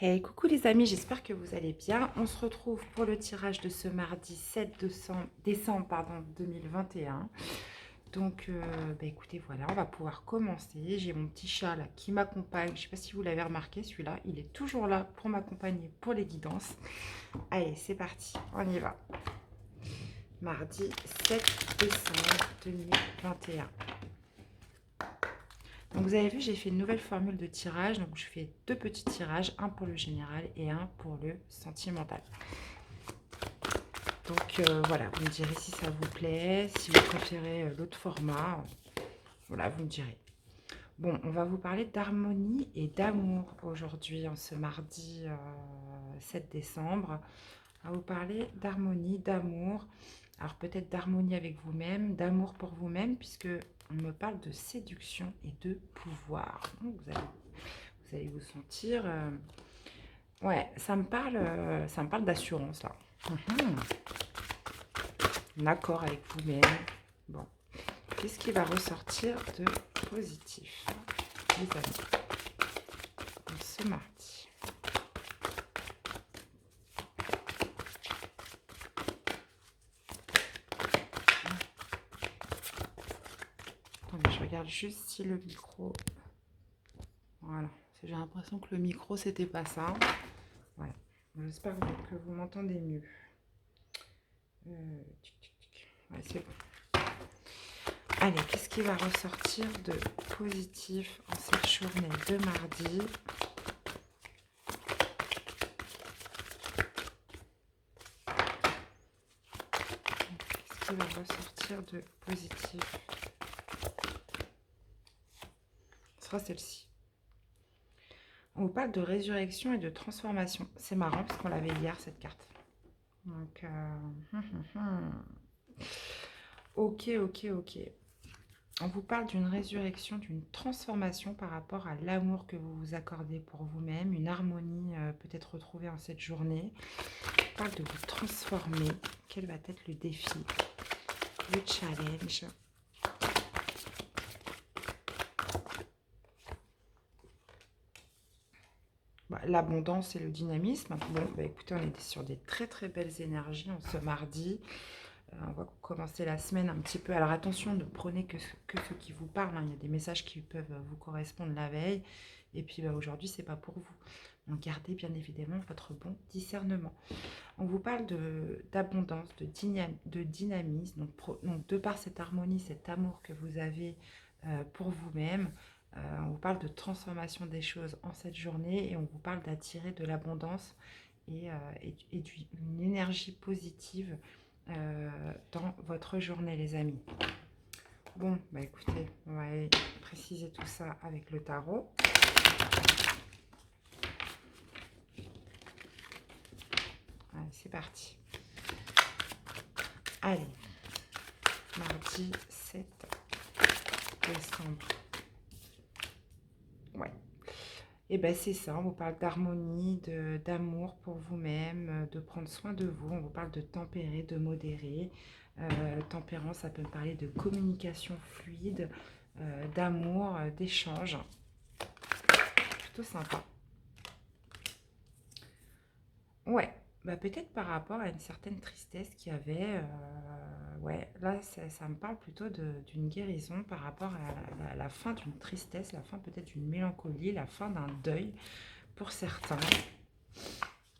Hey, coucou les amis, j'espère que vous allez bien. On se retrouve pour le tirage de ce mardi 7 décembre 2021. Donc, écoutez, voilà, on va pouvoir commencer. J'ai mon petit chat là qui m'accompagne. Je ne sais pas si vous l'avez remarqué, celui-là, il est toujours là pour m'accompagner pour les guidances. Allez, c'est parti, on y va. Mardi 7 décembre 2021. Donc vous avez vu, j'ai fait une nouvelle formule de tirage. Donc je fais deux petits tirages, un pour le général et un pour le sentimental. Donc voilà, vous me direz si ça vous plaît, si vous préférez l'autre format. Voilà, vous me direz. Bon, on va vous parler d'harmonie et d'amour aujourd'hui, en ce mardi 7 décembre. On va vous parler d'harmonie, d'amour. Alors peut-être d'harmonie avec vous-même, d'amour pour vous-même, puisque on me parle de séduction et de pouvoir. Donc, vous allez vous sentir... ouais, ça me parle d'assurance là. En accord avec vous-même. Bon, qu'est-ce qui va ressortir de positif, les amis, ce mardi? Attendez, je regarde juste si le micro... Voilà, j'ai l'impression que le micro, c'était pas ça. Ouais, j'espère que vous m'entendez mieux. Ouais, c'est bon. Allez, qu'est-ce qui va ressortir de positif en cette journée de mardi? Qu'est-ce qui va ressortir de positif? Ce sera celle-ci. On vous parle de résurrection et de transformation. C'est marrant parce qu'on l'avait hier, cette carte. Donc, ok. On vous parle d'une résurrection, d'une transformation par rapport à l'amour que vous vous accordez pour vous-même, une harmonie peut-être retrouvée en cette journée. On parle de vous transformer. Quel va être le défi, le challenge? L'abondance et le dynamisme. Bon, écoutez, on est sur des très très belles énergies en ce mardi. On va commencer la semaine un petit peu. Alors attention, ne prenez que ce qui vous parle. Hein. Il y a des messages qui peuvent vous correspondre la veille. Et puis aujourd'hui, c'est pas pour vous. Donc gardez bien évidemment votre bon discernement. On vous parle d'abondance, de dynamisme. Donc de par cette harmonie, cet amour que vous avez pour vous-même, on vous parle de transformation des choses en cette journée et on vous parle d'attirer de l'abondance et d'une énergie positive dans votre journée, les amis. Bon, écoutez, on va préciser tout ça avec le tarot. Allez, c'est parti. Allez, mardi 7 décembre. Ouais. Et c'est ça, on vous parle d'harmonie, d'amour pour vous-même, de prendre soin de vous. On vous parle de tempérer, de modérer. Tempérance, ça peut me parler de communication fluide, d'amour, d'échange. Plutôt sympa. Ouais, peut-être par rapport à une certaine tristesse qu'il y avait. Ouais, là, ça me parle plutôt d'une guérison par rapport à la fin d'une tristesse, la fin peut-être d'une mélancolie, la fin d'un deuil pour certains.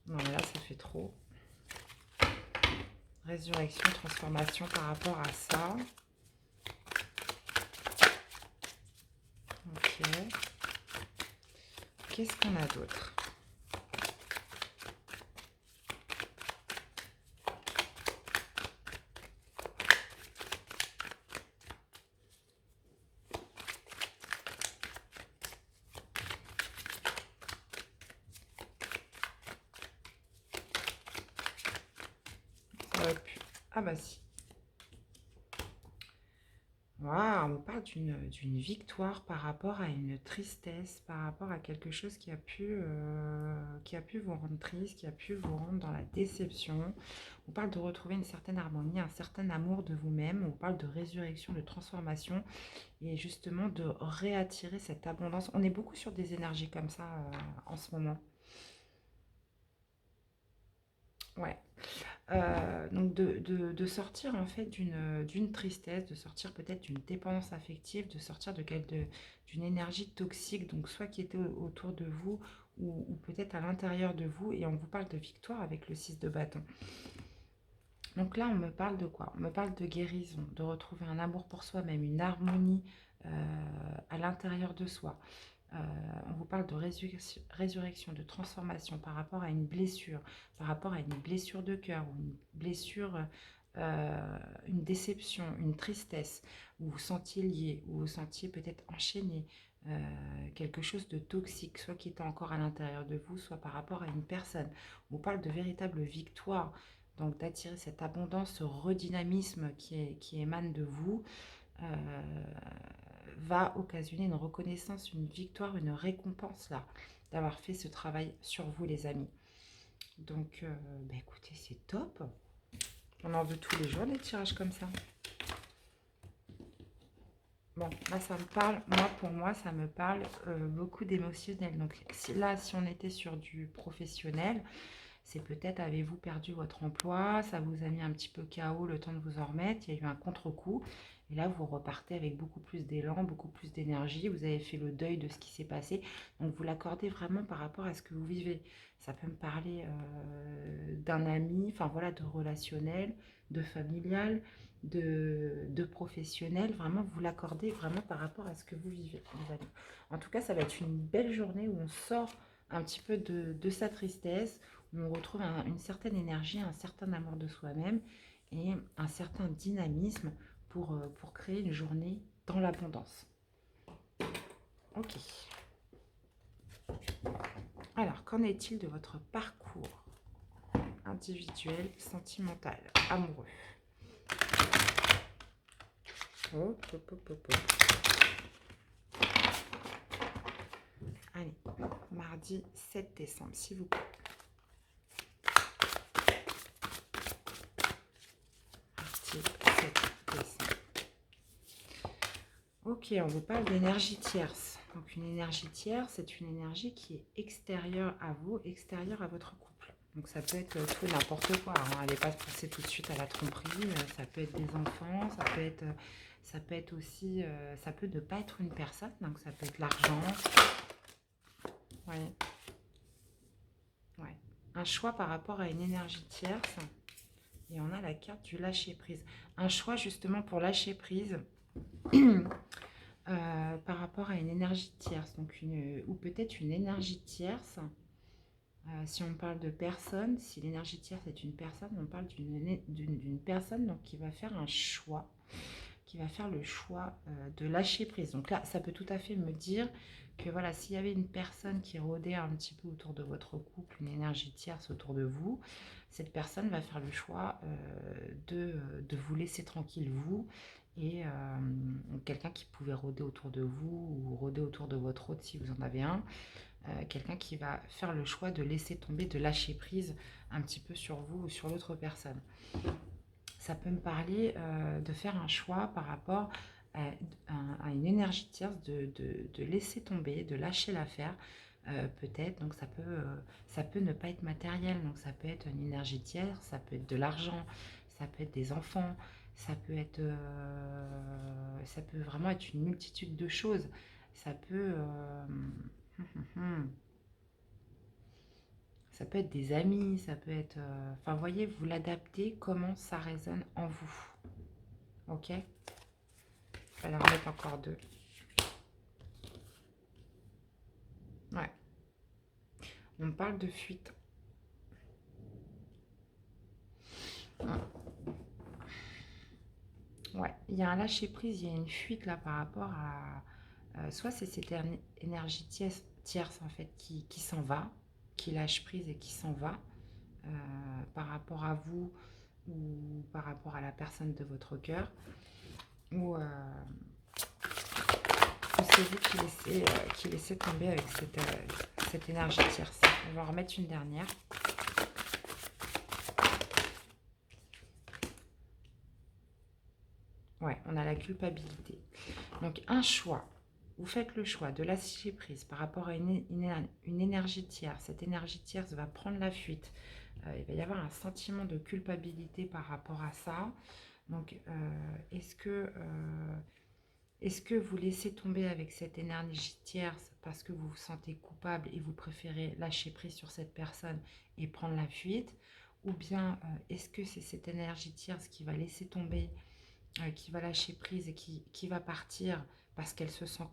Non, mais là, ça fait trop. Résurrection, transformation par rapport à ça. Ok. Qu'est-ce qu'on a d'autre? Ça aurait pu... Ah bah si. Waouh, on parle d'une victoire par rapport à une tristesse, par rapport à quelque chose qui a pu vous rendre triste, qui a pu vous rendre dans la déception. On parle de retrouver une certaine harmonie, un certain amour de vous-même. On parle de résurrection, de transformation et justement de réattirer cette abondance. On est beaucoup sur des énergies comme ça en ce moment. Ouais. Donc de sortir en fait d'une tristesse, de sortir peut-être d'une dépendance affective, de sortir d'une énergie toxique, donc soit qui était autour de vous ou peut-être à l'intérieur de vous, et on vous parle de victoire avec le 6 de bâton. Donc là, on me parle de quoi? On me parle de guérison, de retrouver un amour pour soi-même, une harmonie à l'intérieur de soi. Euh, on vous parle de résurrection, de transformation par rapport à une blessure, par rapport à une blessure de cœur, ou une blessure, une déception, une tristesse, où vous vous sentiez lié, où vous vous sentiez peut-être enchaîné, quelque chose de toxique, soit qui était encore à l'intérieur de vous, soit par rapport à une personne. On vous parle de véritable victoire, donc d'attirer cette abondance, ce redynamisme qui émane de vous. euh, Va occasionner une reconnaissance, une victoire, une récompense là, d'avoir fait ce travail sur vous les amis. Donc bah écoutez, c'est top. On en veut tous les jours des tirages comme ça. Bon, là ça me parle, moi pour moi ça me parle beaucoup d'émotionnel. Donc si on était sur du professionnel, c'est peut-être avez-vous perdu votre emploi, ça vous a mis un petit peu KO le temps de vous en remettre, il y a eu un contre-coup. Et là, vous repartez avec beaucoup plus d'élan, beaucoup plus d'énergie. Vous avez fait le deuil de ce qui s'est passé. Donc, vous l'accordez vraiment par rapport à ce que vous vivez. Ça peut me parler d'un ami, enfin voilà, de relationnel, de familial, de professionnel. Vraiment, vous l'accordez vraiment par rapport à ce que vous vivez, les amis. En tout cas, ça va être une belle journée où on sort un petit peu de sa tristesse, où on retrouve une certaine énergie, un certain amour de soi-même et un certain dynamisme pour créer une journée dans l'abondance. Ok. Alors, qu'en est-il de votre parcours individuel, sentimental, amoureux? Hop, hop, hop, hop, hop. Allez, mardi 7 décembre, s'il vous plaît. Mardi 7 décembre. Ok, on vous parle d'énergie tierce. Donc une énergie tierce, c'est une énergie qui est extérieure à vous, extérieure à votre couple. Donc ça peut être tout et n'importe quoi, hein. N'allez pas se penser tout de suite à la tromperie. Ça peut être des enfants, ça peut être aussi, ça peut ne pas être une personne. Donc ça peut être l'argent. Ouais. Ouais. Un choix par rapport à une énergie tierce. Et on a la carte du lâcher prise. Un choix justement pour lâcher prise. Par rapport à une énergie tierce, donc ou peut-être une énergie tierce. Si on parle de personne, si l'énergie tierce est une personne, on parle d'une personne donc, qui va faire un choix, qui va faire le choix de lâcher prise. Donc là, ça peut tout à fait me dire que voilà, s'il y avait une personne qui rôdait un petit peu autour de votre couple, une énergie tierce autour de vous, cette personne va faire le choix de vous laisser tranquille, vous, et quelqu'un qui pouvait rôder autour de vous ou rôder autour de votre hôte si vous en avez un, quelqu'un qui va faire le choix de laisser tomber, de lâcher prise un petit peu sur vous ou sur l'autre personne. Ça peut me parler de faire un choix par rapport à une énergie tierce, de laisser tomber, de lâcher l'affaire. Peut-être, donc ça peut ne pas être matériel, donc ça peut être une énergie tierce, ça peut être de l'argent, ça peut être des enfants, ça peut vraiment être une multitude de choses. Ça peut, ça peut être des amis, ça peut être, enfin, vous voyez, vous l'adaptez comment ça résonne en vous. Ok? Je vais en remettre encore deux. Ouais. On parle de fuite. Ouais, il y a un lâcher prise, il y a une fuite là par rapport à. Soit c'est cette énergie tierce en fait qui s'en va, qui lâche prise et qui s'en va euh, par rapport à vous ou par rapport à la personne de votre cœur. Ou c'est vous qui laissez tomber avec cette énergie tierce. On va en remettre une dernière. Ouais, on a la culpabilité. Donc un choix vous faites le choix de lâcher prise par rapport à une énergie tierce. Cette énergie tierce va prendre la fuite. Il va y avoir un sentiment de culpabilité par rapport à ça. Donc, est-ce que vous laissez tomber avec cette énergie tierce parce que vous vous sentez coupable et vous préférez lâcher prise sur cette personne et prendre la fuite? Ou bien est-ce que c'est cette énergie tierce qui va laisser tomber, qui va lâcher prise et qui va partir parce qu'elle se sent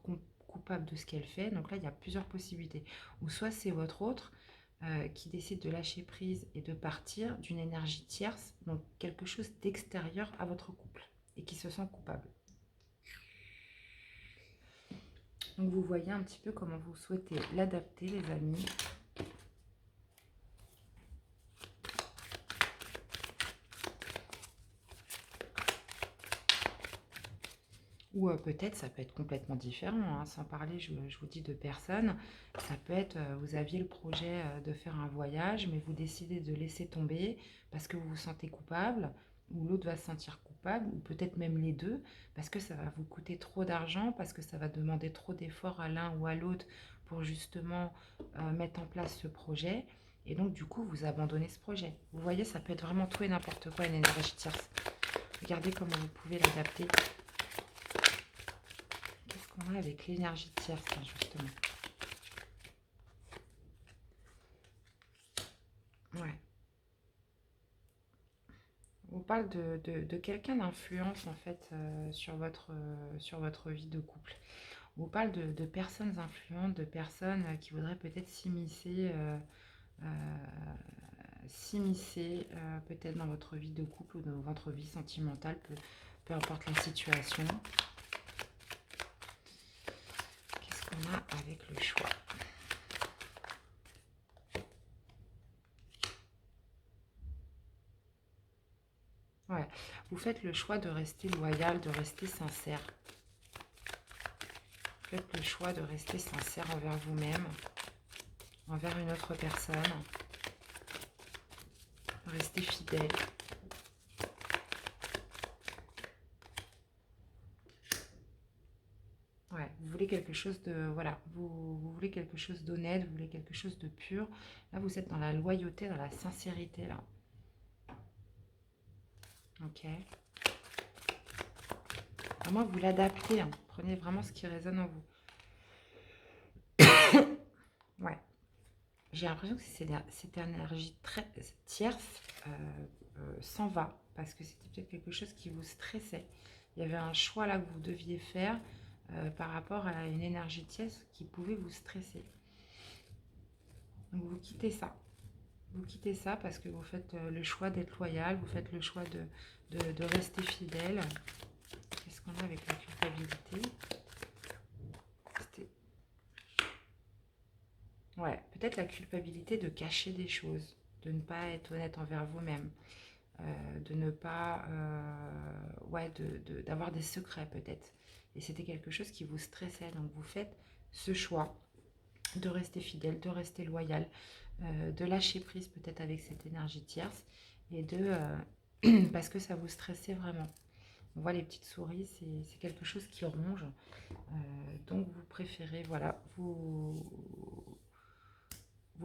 coupable de ce qu'elle fait? Donc là, il y a plusieurs possibilités. Ou soit c'est votre autre qui décide de lâcher prise et de partir d'une énergie tierce, donc quelque chose d'extérieur à votre couple et qui se sent coupable. Donc vous voyez un petit peu comment vous souhaitez l'adapter, les amis. Ou peut-être ça peut être complètement différent, hein, sans parler, je vous dis, de personnes. Ça peut être, vous aviez le projet de faire un voyage, mais vous décidez de laisser tomber parce que vous vous sentez coupable, ou l'autre va se sentir coupable, ou peut-être même les deux, parce que ça va vous coûter trop d'argent, parce que ça va demander trop d'efforts à l'un ou à l'autre pour justement mettre en place ce projet. Et donc, du coup, vous abandonnez ce projet. Vous voyez, ça peut être vraiment tout et n'importe quoi, une énergie tierce. Regardez comment vous pouvez l'adapter. Qu'est-ce qu'on a avec l'énergie tierce, hein, justement? Ouais. On parle de quelqu'un d'influence, en fait, sur votre vie de couple. On vous parle de personnes influentes, de personnes qui voudraient peut-être euh, s'immiscer peut-être dans votre vie de couple ou dans votre vie sentimentale, peu importe la situation. Qu'est-ce qu'on a avec le choix? Ouais, vous faites le choix de rester loyal, de rester sincère. Vous faites le choix de rester sincère envers vous-même, envers une autre personne. Rester fidèle. Ouais, vous voulez quelque chose de... Voilà, vous voulez quelque chose d'honnête, vous voulez quelque chose de pur. Là, vous êtes dans la loyauté, dans la sincérité, là. Ok. À moins que vous l'adaptez, hein. Prenez vraiment ce qui résonne en vous. Ouais. J'ai l'impression que cette énergie très tierce s'en va. Parce que c'était peut-être quelque chose qui vous stressait. Il y avait un choix là que vous deviez faire par rapport à une énergie tierce qui pouvait vous stresser. Donc vous quittez ça. Vous quittez ça parce que vous faites le choix d'être loyal, vous faites le choix de rester fidèle. Qu'est-ce qu'on a avec la culpabilité? Ouais, peut-être la culpabilité de cacher des choses, de ne pas être honnête envers vous-même, de ne pas... ouais, d'avoir des secrets peut-être. Et c'était quelque chose qui vous stressait. Donc vous faites ce choix de rester fidèle, de rester loyal, de lâcher prise peut-être avec cette énergie tierce et parce que ça vous stressait vraiment. On voit les petites souris, c'est quelque chose qui ronge. Donc vous préférez, voilà, vous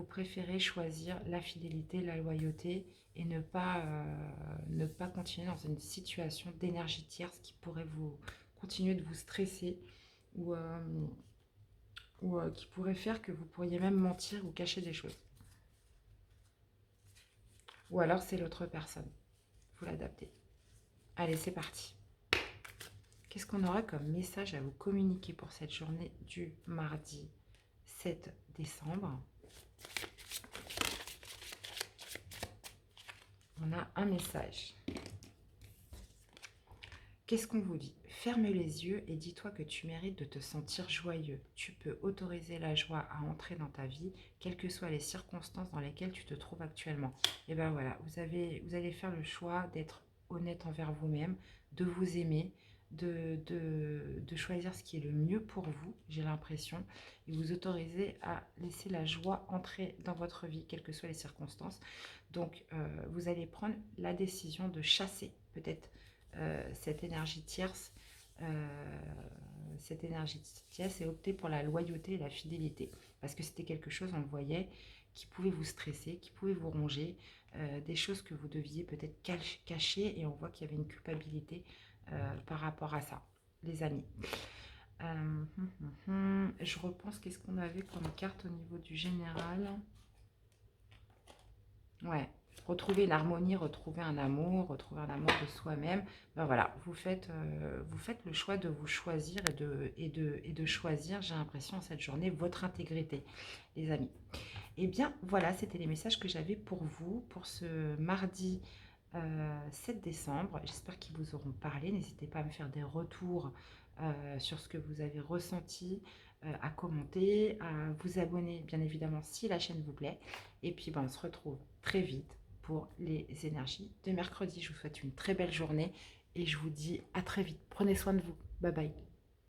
préférez choisir la fidélité, la loyauté et ne pas continuer dans une situation d'énergie tierce qui pourrait vous continuer de vous stresser ou, qui pourrait faire que vous pourriez même mentir ou cacher des choses. Ou alors c'est l'autre personne. Vous l'adaptez. Allez, c'est parti. Qu'est-ce qu'on aura comme message à vous communiquer pour cette journée du mardi 7 décembre? On a un message. Qu'est-ce qu'on vous dit? Ferme les yeux et dis-toi que tu mérites de te sentir joyeux. Tu peux autoriser la joie à entrer dans ta vie, quelles que soient les circonstances dans lesquelles tu te trouves actuellement. Et bien voilà, vous allez faire le choix d'être honnête envers vous-même, de vous aimer, de choisir ce qui est le mieux pour vous, j'ai l'impression, et vous autorisez à laisser la joie entrer dans votre vie, quelles que soient les circonstances. Donc, vous allez prendre la décision de chasser peut-être cette énergie tierce cette énergie de Tiès et optez pour la loyauté et la fidélité. Parce que c'était quelque chose, on le voyait, qui pouvait vous stresser, qui pouvait vous ronger, des choses que vous deviez peut-être cacher et on voit qu'il y avait une culpabilité par rapport à ça, les amis. Je repense, qu'est-ce qu'on avait comme carte au niveau du général? Ouais, retrouver une harmonie, retrouver un amour de soi-même. Ben voilà, vous faites le choix de vous choisir et de choisir, j'ai l'impression, cette journée, votre intégrité, les amis. Eh bien, voilà, c'était les messages que j'avais pour vous, pour ce mardi 7 décembre. J'espère qu'ils vous auront parlé. N'hésitez pas à me faire des retours sur ce que vous avez ressenti, à commenter, à vous abonner, bien évidemment, si la chaîne vous plaît. Et puis, ben, on se retrouve très vite pour les énergies de mercredi. Je vous souhaite une très belle journée et je vous dis à très vite. Prenez soin de vous. Bye bye.